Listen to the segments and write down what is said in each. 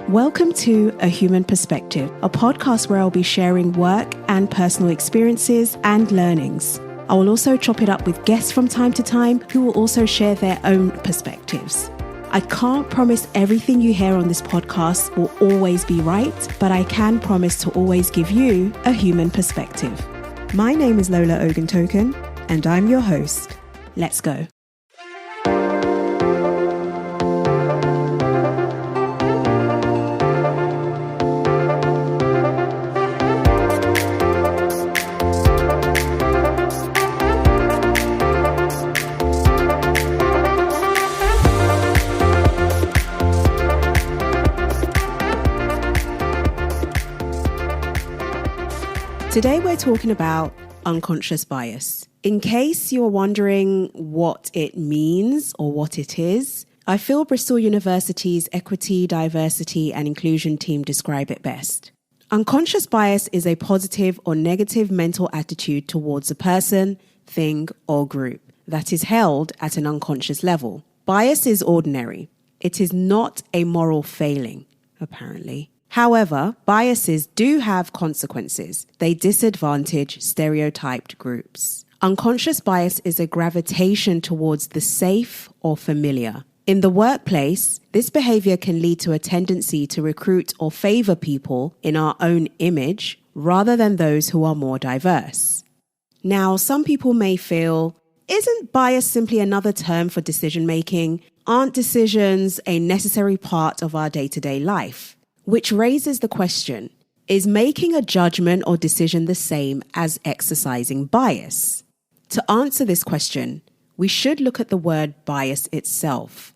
Welcome to A Human Perspective, a podcast where I'll be sharing work and personal experiences and learnings. I will also chop it up with guests from time to time who will also share their own perspectives. I can't promise everything you hear on this podcast will always be right, but I can promise to always give you a human perspective. My name is Lola Oguntoken, and I'm your host. Let's go. Today we're talking about unconscious bias. In case you're wondering what it means or what it is, I feel Bristol University's Equity, Diversity and Inclusion team describe it best. Unconscious bias is a positive or negative mental attitude towards a person, thing or group that is held at an unconscious level. Bias is ordinary. It is not a moral failing, apparently. However, biases do have consequences. They disadvantage stereotyped groups. Unconscious bias is a gravitation towards the safe or familiar. In the workplace, this behavior can lead to a tendency to recruit or favor people in our own image rather than those who are more diverse. Now, some people may feel, isn't bias simply another term for decision making? Aren't decisions a necessary part of our day-to-day life? Which raises the question, is making a judgment or decision the same as exercising bias? To answer this question, we should look at the word bias itself.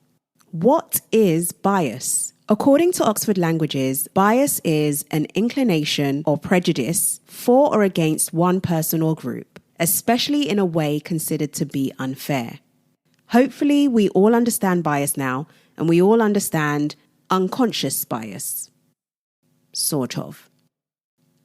What is bias? According to Oxford Languages, bias is an inclination or prejudice for or against one person or group, especially in a way considered to be unfair. Hopefully, we all understand bias now, and we all understand unconscious bias. Sort of.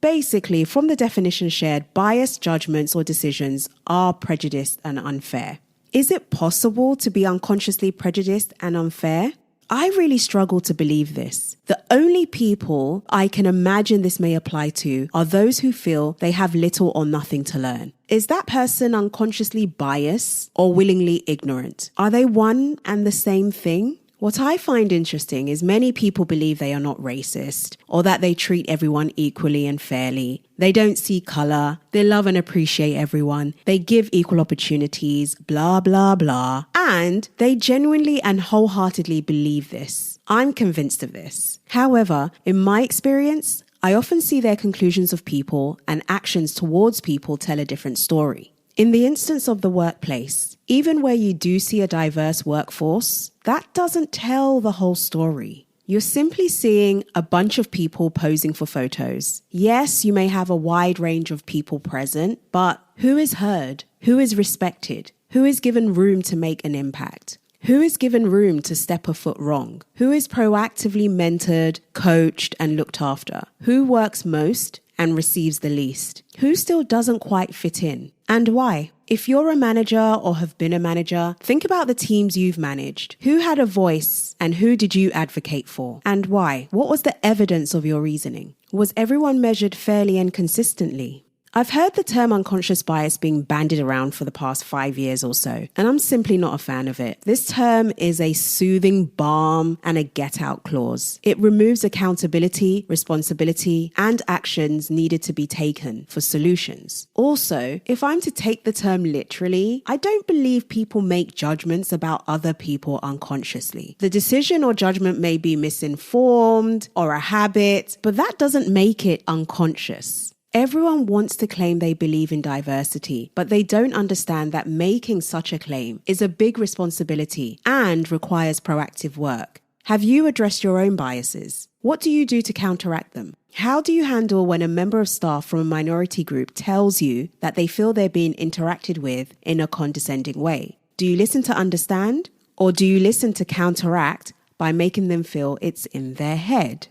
Basically, from the definition shared, biased judgments or decisions are prejudiced and unfair. Is it possible to be unconsciously prejudiced and unfair? I really struggle to believe this. The only people I can imagine this may apply to are those who feel they have little or nothing to learn. Is that person unconsciously biased or willingly ignorant? Are they one and the same thing? What I find interesting is many people believe they are not racist or that they treat everyone equally and fairly. They don't see color, they love and appreciate everyone, they give equal opportunities, blah, blah, blah. And they genuinely and wholeheartedly believe this. I'm convinced of this. However, in my experience, I often see their conclusions of people and actions towards people tell a different story. In the instance of the workplace, even where you do see a diverse workforce, that doesn't tell the whole story. You're simply seeing a bunch of people posing for photos. Yes, you may have a wide range of people present, but who is heard? Who is respected? Who is given room to make an impact? Who is given room to step a foot wrong? Who is proactively mentored, coached, and looked after? Who works most and receives the least? Who still doesn't quite fit in? And why? If you're a manager or have been a manager, think about the teams you've managed. Who had a voice and who did you advocate for? And why? What was the evidence of your reasoning? Was everyone measured fairly and consistently? I've heard the term unconscious bias being bandied around for the past 5 years or so, and I'm simply not a fan of it. This term is a soothing balm and a get-out clause. It removes accountability, responsibility, and actions needed to be taken for solutions. Also, if I'm to take the term literally, I don't believe people make judgments about other people unconsciously. The decision or judgment may be misinformed or a habit, but that doesn't make it unconscious. Everyone wants to claim they believe in diversity, but they don't understand that making such a claim is a big responsibility and requires proactive work. Have you addressed your own biases? What do you do to counteract them? How do you handle when a member of staff from a minority group tells you that they feel they're being interacted with in a condescending way? Do you listen to understand, or do you listen to counteract by making them feel it's in their head?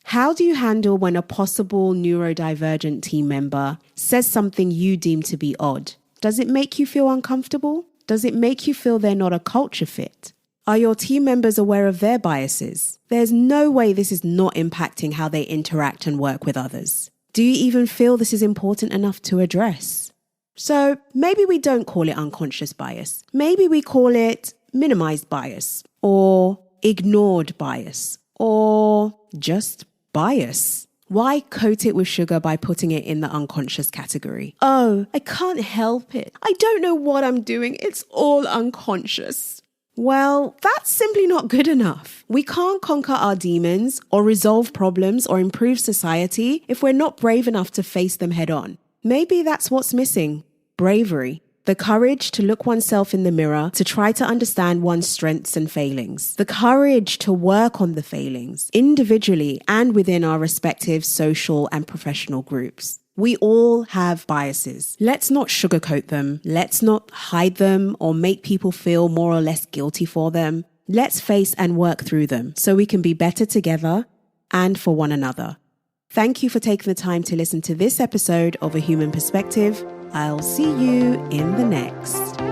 How do you handle when a possible neurodivergent team member says something you deem to be odd? Does it make you feel uncomfortable? Does it make you feel they're not a culture fit? Are your team members aware of their biases? There's no way this is not impacting how they interact and work with others. Do you even feel this is important enough to address? So maybe we don't call it unconscious bias. Maybe we call it minimized bias, or ignored bias, or just bias. Why coat it with sugar by putting it in the unconscious category? Oh, I can't help it. I don't know what I'm doing. It's all unconscious. Well, that's simply not good enough. We can't conquer our demons or resolve problems or improve society if we're not brave enough to face them head on. Maybe that's what's missing. Bravery. The courage to look oneself in the mirror, to try to understand one's strengths and failings. The courage to work on the failings, individually and within our respective social and professional groups. We all have biases. Let's not sugarcoat them. Let's not hide them or make people feel more or less guilty for them. Let's face and work through them so we can be better together and for one another. Thank you for taking the time to listen to this episode of A Human Perspective. I'll see you in the next.